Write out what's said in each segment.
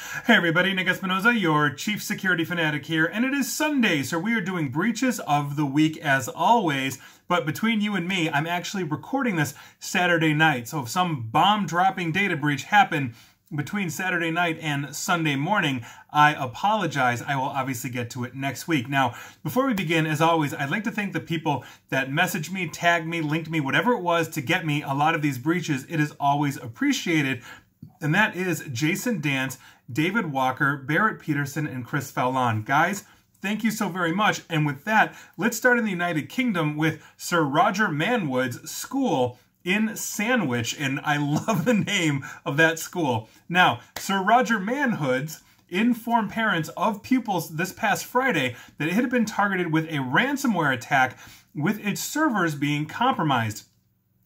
Hey everybody, Nick Espinoza, your chief security fanatic here, and it is Sunday, so we are doing breaches of the week as always. But between you and me, I'm actually recording this Saturday night. So if some bomb-dropping data breach happened between Saturday night and Sunday morning, I apologize. I will obviously get to it next week. Now, before we begin, as always, I'd like to thank the people that messaged me, tagged me, linked me, whatever it was to get me a lot of these breaches. It is always appreciated. And that is Jason Dance, David Walker, Barrett Peterson, and Chris Fallon. Guys, thank you so very much. And with that, let's start in the United Kingdom with Sir Roger Manwood's school in Sandwich. And I love the name of that school. Now, Sir Roger Manwood's informed parents of pupils this past Friday that it had been targeted with a ransomware attack with its servers being compromised.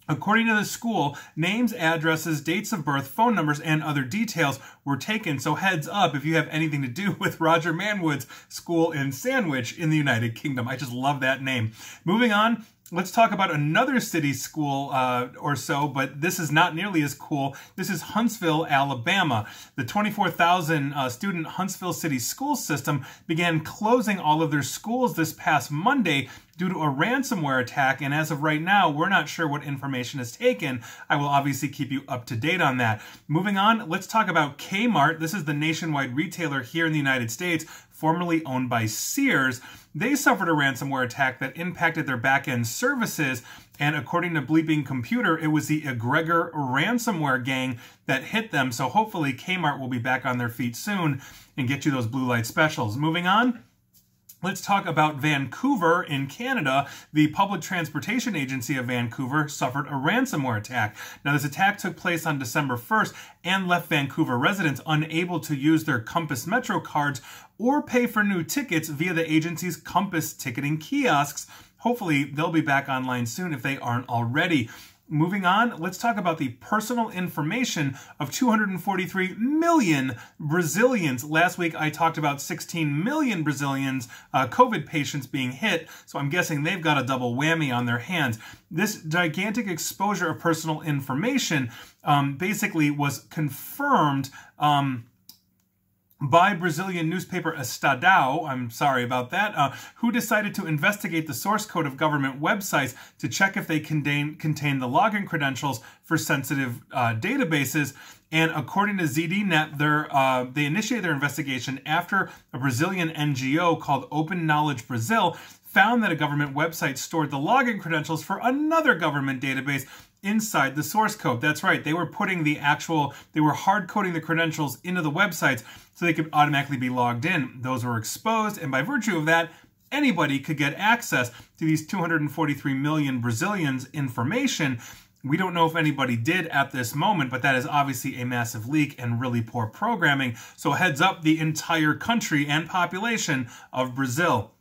According to the school, names, addresses, dates of birth, phone numbers, and other details were taken. So heads up if you have anything to do with Roger Manwood's school in Sandwich in the United Kingdom. I just love that name. Moving on, let's talk about another city school or so, but this is not nearly as cool. This is Huntsville, Alabama. The 24,000 student Huntsville City School System began closing all of their schools this past Monday due to a ransomware attack, and as of right now, we're not sure what information is taken. I will obviously keep you up to date on that. Moving on, let's talk about Kmart. This is the nationwide retailer here in the United States, formerly owned by Sears. They suffered a ransomware attack that impacted their back-end services, and according to Bleeping Computer, it was the Egregor ransomware gang that hit them, so hopefully Kmart will be back on their feet soon and get you those blue light specials. Moving on, let's talk about Vancouver in Canada. The Public Transportation Agency of Vancouver suffered a ransomware attack. Now, this attack took place on December 1st and left Vancouver residents unable to use their Compass Metro cards or pay for new tickets via the agency's Compass ticketing kiosks. Hopefully, they'll be back online soon if they aren't already. Moving on, let's talk about the personal information of 243 million Brazilians. Last week, I talked about 16 million Brazilians, COVID patients being hit, so I'm guessing they've got a double whammy on their hands. This gigantic exposure of personal information basically was confirmed by Brazilian newspaper Estadão, I'm sorry about that, who decided to investigate the source code of government websites to check if they contain the login credentials for sensitive databases. And according to ZDNet, they initiated their investigation after a Brazilian NGO called Open Knowledge Brazil found that a government website stored the login credentials for another government database inside the source code. That's right, they were putting they were hard coding the credentials into the websites so they could automatically be logged in. Those were exposed, and by virtue of that, anybody could get access to these 243 million Brazilians' information. We don't know if anybody did at this moment, but that is obviously a massive leak and really poor programming. So heads up the entire country and population of Brazil.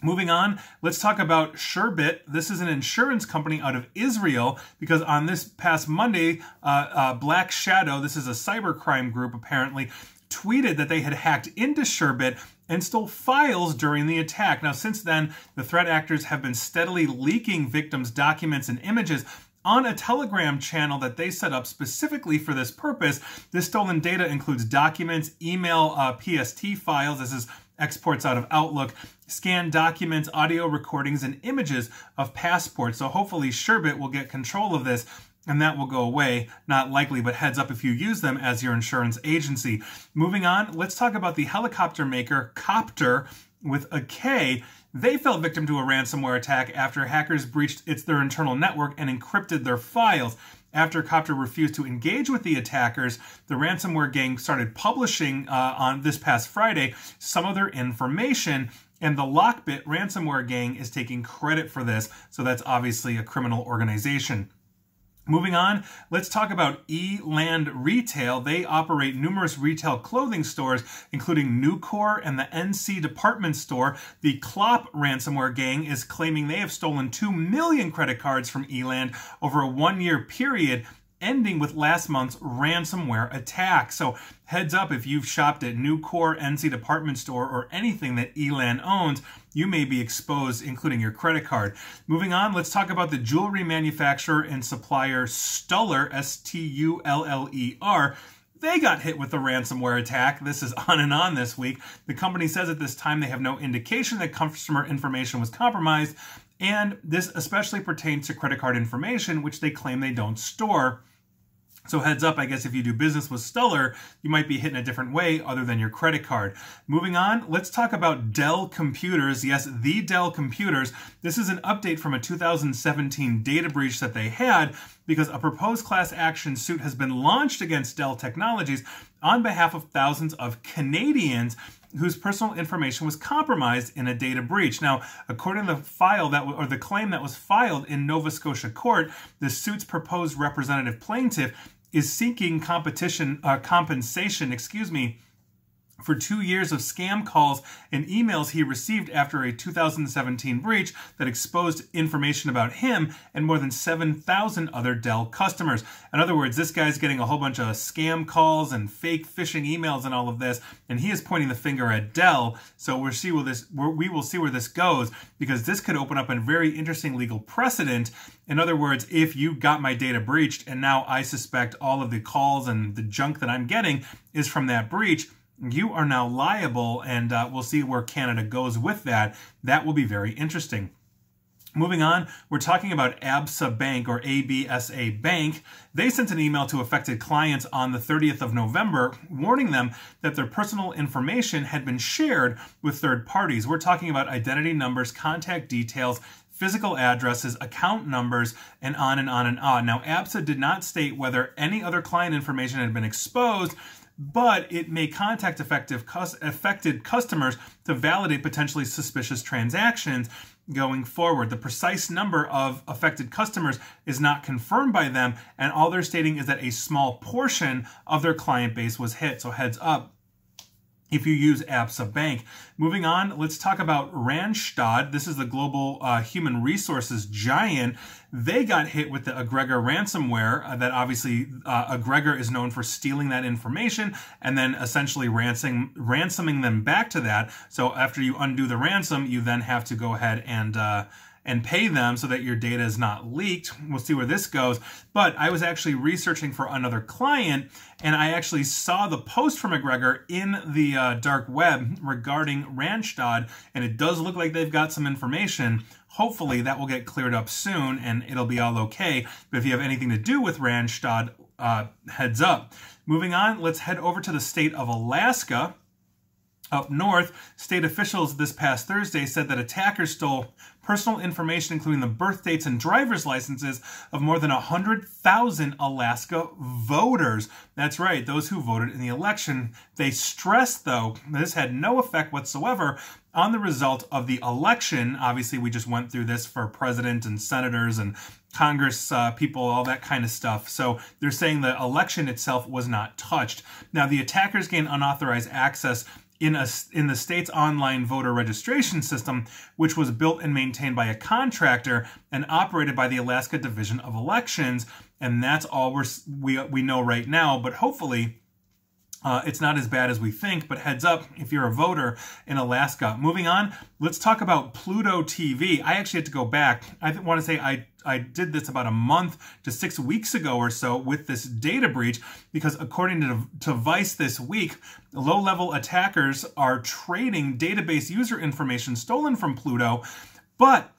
Moving on, let's talk about Sherbet. This is an insurance company out of Israel because on this past Monday, Black Shadow, this is a cybercrime group apparently, tweeted that they had hacked into Sherbet and stole files during the attack. Now, since then, the threat actors have been steadily leaking victims' documents and images on a Telegram channel that they set up specifically for this purpose. This stolen data includes documents, email, PST files. This is exports out of Outlook, scanned documents, audio recordings, and images of passports. So hopefully Sherbet will get control of this and that will go away. Not likely, but heads up if you use them as your insurance agency. Moving on, let's talk about the helicopter maker Copter with a K. They fell victim to a ransomware attack after hackers breached their internal network and encrypted their files. After Copter refused to engage with the attackers, the ransomware gang started publishing on this past Friday some of their information, and the Lockbit ransomware gang is taking credit for this, so that's obviously a criminal organization. Moving on, let's talk about Eland Retail. They operate numerous retail clothing stores, including Nucor and the NC department store. The Klopp ransomware gang is claiming they have stolen 2 million credit cards from Eland over a one-year period, ending with last month's ransomware attack. So heads up, if you've shopped at Nucor, NC department store, or anything that Eland owns, you may be exposed, including your credit card. Moving on, let's talk about the jewelry manufacturer and supplier Stuller, S-T-U-L-L-E-R. they got hit with the ransomware attack. This is on and on this week. The company says at this time they have no indication that customer information was compromised, and this especially pertains to credit card information, which they claim they don't store. So heads up, I guess if you do business with Stellar, you might be hit in a different way other than your credit card. Moving on, let's talk about Dell computers. Yes, the Dell computers. This is an update from a 2017 data breach that they had because a proposed class action suit has been launched against Dell Technologies on behalf of thousands of Canadians whose personal information was compromised in a data breach. Now, according to the the claim that was filed in Nova Scotia court, the suit's proposed representative plaintiff is seeking compensation, for 2 years of scam calls and emails he received after a 2017 breach that exposed information about him and more than 7,000 other Dell customers. In other words, this guy's getting a whole bunch of scam calls and fake phishing emails and all of this, and he is pointing the finger at Dell. So we will see where this goes, because this could open up a very interesting legal precedent. In other words, if you got my data breached and now I suspect all of the calls and the junk that I'm getting is from that breach, you are now liable, and we'll see where Canada goes with that. That will be very interesting. Moving on, we're talking about Absa Bank, or ABSA Bank. They sent an email to affected clients on the 30th of November, warning them that their personal information had been shared with third parties. We're talking about identity numbers, contact details, physical addresses, account numbers, and on and on and on. Now, Absa did not state whether any other client information had been exposed, but it may contact affected customers to validate potentially suspicious transactions going forward. The precise number of affected customers is not confirmed by them, and all they're stating is that a small portion of their client base was hit. So heads up if you use Absa Bank. Moving on, let's talk about Randstad. This is the global human resources giant. They got hit with the Egregor ransomware that obviously Egregor is known for stealing that information and then essentially ransoming them back to that. So after you undo the ransom, you then have to go ahead and pay them so that your data is not leaked. We'll see where this goes. But I was actually researching for another client, and I actually saw the post from Egregor in the dark web regarding Randstad, and it does look like they've got some information. Hopefully that will get cleared up soon and it'll be all okay. But if you have anything to do with Randstad, heads up. Moving on, let's head over to the state of Alaska. Up north, state officials this past Thursday said that attackers stole personal information, including the birth dates and driver's licenses of more than 100,000 Alaska voters. That's right, those who voted in the election. They stressed, though, this had no effect whatsoever on the result of the election. Obviously, we just went through this for president and senators and Congress people, all that kind of stuff. So they're saying the election itself was not touched. Now, the attackers gained unauthorized access in the state's online voter registration system, which was built and maintained by a contractor and operated by the Alaska Division of Elections. And that's all we know right now, but hopefully it's not as bad as we think. But heads up if you're a voter in Alaska. Moving on, let's talk about Pluto TV. I actually had to go back. I want to say I did this about a month to 6 weeks ago or so with this data breach, because according to Vice this week, low-level attackers are trading database user information stolen from Pluto, but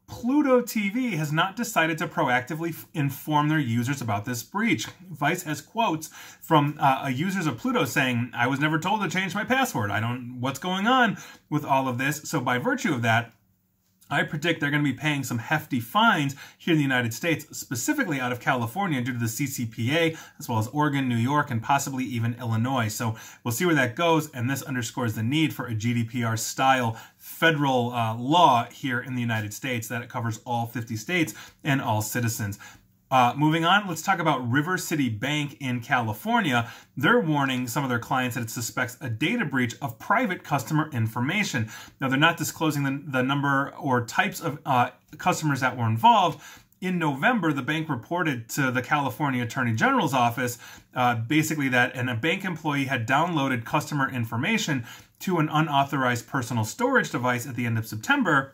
Pluto TV has not decided to proactively inform their users about this breach. Vice has quotes from users of Pluto saying, "I was never told to change my password. I don't, what's going on with all of this?" So by virtue of that, I predict they're going to be paying some hefty fines here in the United States, specifically out of California due to the CCPA, as well as Oregon, New York, and possibly even Illinois. So we'll see where that goes, and this underscores the need for a GDPR-style federal law here in the United States that covers all 50 states and all citizens. Moving on, let's talk about River City Bank in California. They're warning some of their clients that it suspects a data breach of private customer information. Now, they're not disclosing the number or types of customers that were involved. In November, the bank reported to the California Attorney General's office basically that a bank employee had downloaded customer information to an unauthorized personal storage device at the end of September.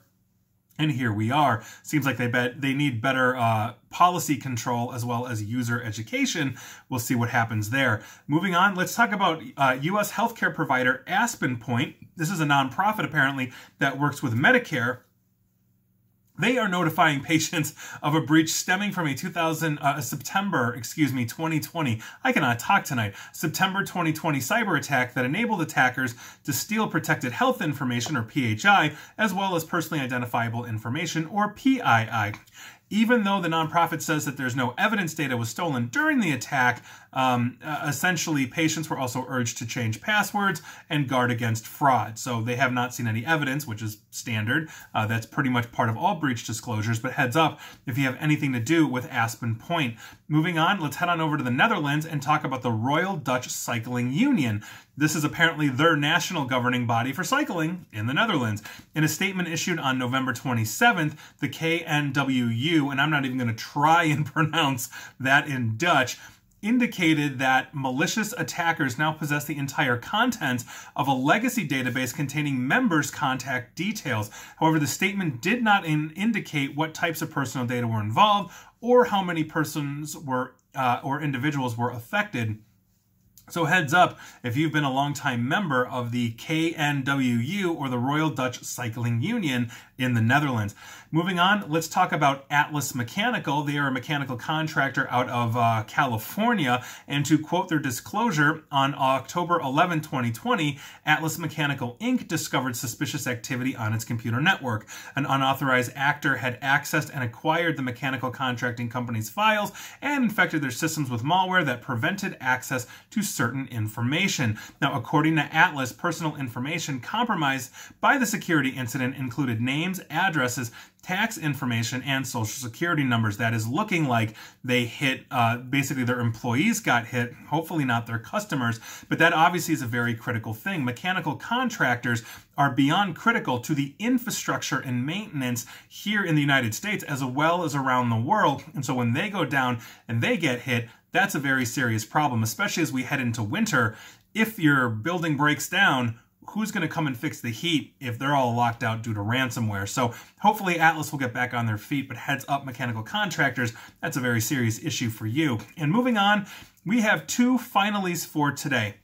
And here we are. Seems like they need better policy control as well as user education. We'll see what happens there. Moving on, let's talk about U.S. healthcare provider Aspen Point. This is a nonprofit, apparently, that works with Medicare. They are notifying patients of a breach stemming from a September 2020, I cannot talk tonight, September 2020 cyber attack that enabled attackers to steal protected health information, or PHI, as well as personally identifiable information, or PII. Even though the nonprofit says that there's no evidence data was stolen during the attack, essentially patients were also urged to change passwords and guard against fraud. So they have not seen any evidence, which is standard. That's pretty much part of all breach disclosures, but heads up if you have anything to do with Aspen Point. Moving on, let's head on over to the Netherlands and talk about the Royal Dutch Cycling Union. This is apparently their national governing body for cycling in the Netherlands. In a statement issued on November 27th, the KNWU, and I'm not even going to try and pronounce that in Dutch, indicated that malicious attackers now possess the entire contents of a legacy database containing members' contact details. However, the statement did not indicate what types of personal data were involved or how many persons were or individuals were affected. So heads up if you've been a longtime member of the KNWU, or the Royal Dutch Cycling Union in the Netherlands. Moving on, let's talk about Atlas Mechanical. They are a mechanical contractor out of California, and to quote their disclosure, on October 11, 2020, Atlas Mechanical Inc. discovered suspicious activity on its computer network. An unauthorized actor had accessed and acquired the mechanical contracting company's files and infected their systems with malware that prevented access to certain information. Now, according to Atlas, personal information compromised by the security incident included names, addresses, tax information, and social security numbers. That is looking like they hit, basically their employees got hit, hopefully not their customers, but that obviously is a very critical thing. Mechanical contractors are beyond critical to the infrastructure and maintenance here in the United States as well as around the world, and so when they go down and they get hit, that's a very serious problem, especially as we head into winter. If your building breaks down, who's going to come and fix the heat if they're all locked out due to ransomware? So hopefully Atlas will get back on their feet, but heads up, mechanical contractors, that's a very serious issue for you. And moving on, we have two finalies for today.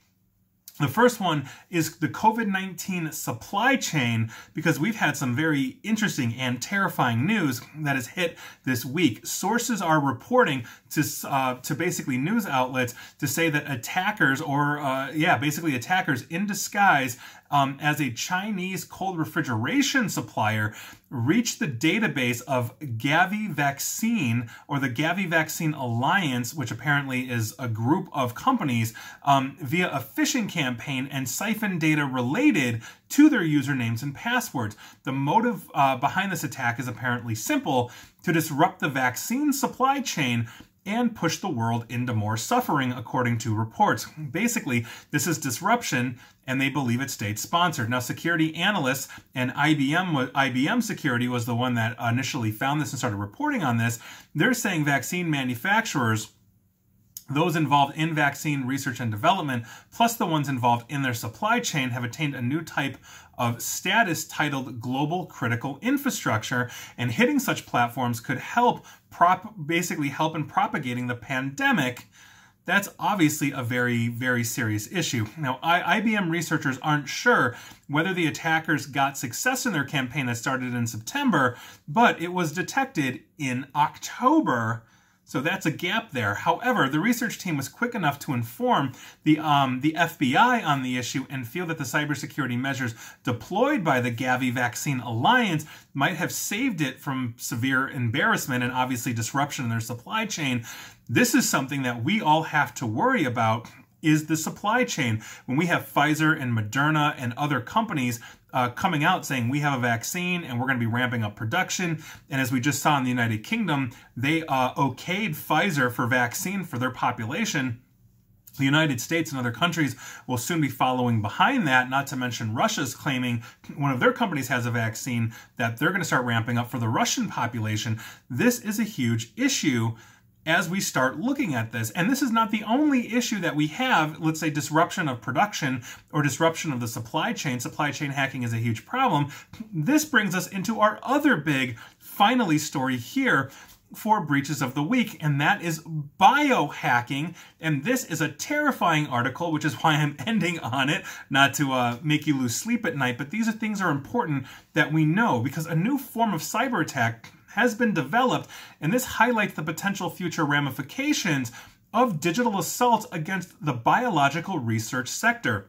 The first one is the COVID-19 supply chain, because we've had some very interesting and terrifying news that has hit this week. Sources are reporting to basically news outlets to say that attackers, or basically attackers in disguise as a Chinese cold refrigeration supplier, reached the database of Gavi Vaccine, or the Gavi Vaccine Alliance, which apparently is a group of companies, via a phishing campaign and siphon data related to their usernames and passwords. The motive behind this attack is apparently simple: to disrupt the vaccine supply chain and push the world into more suffering, according to reports. Basically, this is disruption, and they believe it's state-sponsored. Now, security analysts and IBM Security was the one that initially found this and started reporting on this. They're saying vaccine manufacturers, those involved in vaccine research and development, plus the ones involved in their supply chain, have attained a new type of status titled Global Critical Infrastructure, and hitting such platforms could help basically help in propagating the pandemic. That's obviously a very, very serious issue. Now, IBM researchers aren't sure whether the attackers got success in their campaign that started in September, but it was detected in October. So that's a gap there. However, the research team was quick enough to inform the FBI on the issue and feel that the cybersecurity measures deployed by the Gavi Vaccine Alliance might have saved it from severe embarrassment and obviously disruption in their supply chain. This is something that we all have to worry about, is the supply chain. When we have Pfizer and Moderna and other companies coming out saying we have a vaccine and we're going to be ramping up production. And as we just saw in the United Kingdom, they okayed Pfizer for vaccine for their population. The United States and other countries will soon be following behind that, not to mention Russia's claiming one of their companies has a vaccine that they're going to start ramping up for the Russian population. This is a huge issue. as we start looking at this. And this is not the only issue that we have, let's say disruption of production or disruption of the supply chain. Supply chain hacking is a huge problem. This brings us into our other big, finally, story here for breaches of the week, and that is biohacking. And this is a terrifying article, which is why I'm ending on it, not to make you lose sleep at night, but these are things are important that we know, because a new form of cyber attack has been developed, and this highlights the potential future ramifications of digital assaults against the biological research sector.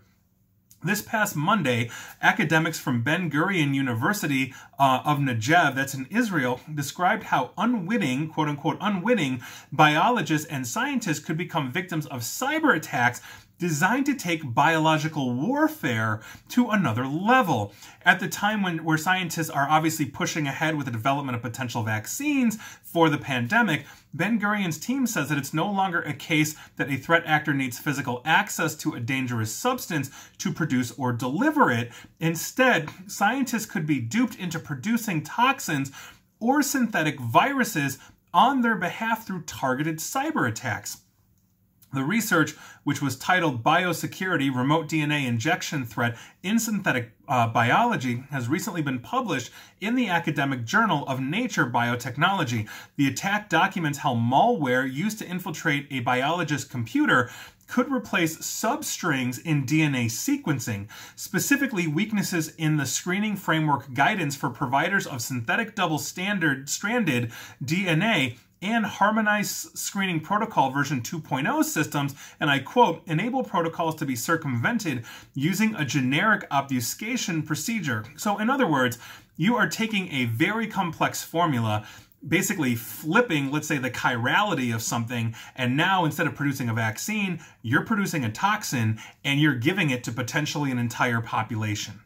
This past Monday, academics from Ben Gurion University of Negev, that's in Israel, described how unwitting, quote-unquote unwitting, biologists and scientists could become victims of cyber attacks designed to take biological warfare to another level. At the time where scientists are obviously pushing ahead with the development of potential vaccines for the pandemic, Ben Gurion's team says that it's no longer a case that a threat actor needs physical access to a dangerous substance to produce or deliver it. Instead, scientists could be duped into producing toxins or synthetic viruses on their behalf through targeted cyber attacks. The research, which was titled Biosecurity Remote DNA Injection Threat in Synthetic Biology, has recently been published in the academic journal of Nature Biotechnology. The attack documents how malware used to infiltrate a biologist's computer could replace substrings in DNA sequencing, specifically weaknesses in the screening framework guidance for providers of synthetic double-stranded DNA and harmonized screening protocol version 2.0 systems, and I quote, enable protocols to be circumvented using a generic obfuscation procedure. So in other words, you are taking a very complex formula, basically flipping, let's say, the chirality of something, and now instead of producing a vaccine, you're producing a toxin and you're giving it to potentially an entire population.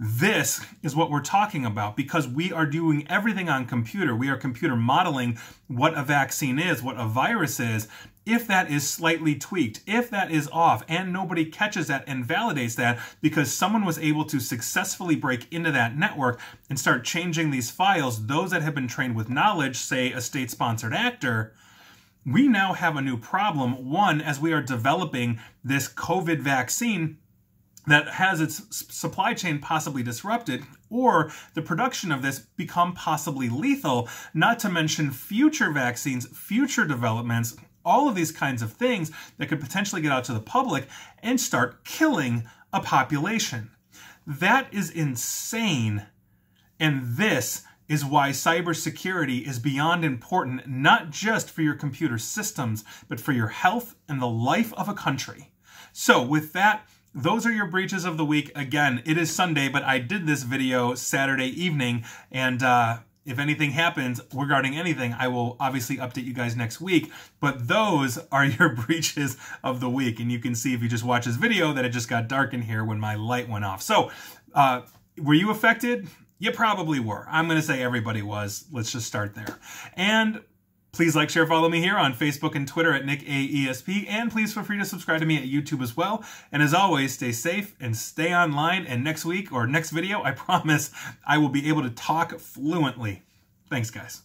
This is what we're talking about, because we are doing everything on computer. We are computer modeling what a vaccine is, what a virus is. If that is slightly tweaked, if that is off, and nobody catches that and validates that because someone was able to successfully break into that network and start changing these files, those that have been trained with knowledge, say a state-sponsored actor, we now have a new problem. One, as we are developing this COVID vaccine that has its supply chain possibly disrupted, or the production of this become possibly lethal, not to mention future vaccines, future developments, all of these kinds of things that could potentially get out to the public and start killing a population. That is insane. And this is why cybersecurity is beyond important, not just for your computer systems, but for your health and the life of a country. So with that, those are your breaches of the week. Again, it is Sunday, but I did this video Saturday evening, and if anything happens regarding anything, I will obviously update you guys next week. But those are your breaches of the week, and you can see if you just watch this video that it just got dark in here when my light went off. So, were you affected? You probably were. I'm going to say everybody was. Let's just start there. And please like, share, follow me here on Facebook and Twitter at NickAESP, and please feel free to subscribe to me at YouTube as well. And as always, stay safe and stay online, and next week or next video, I promise I will be able to talk fluently. Thanks, guys.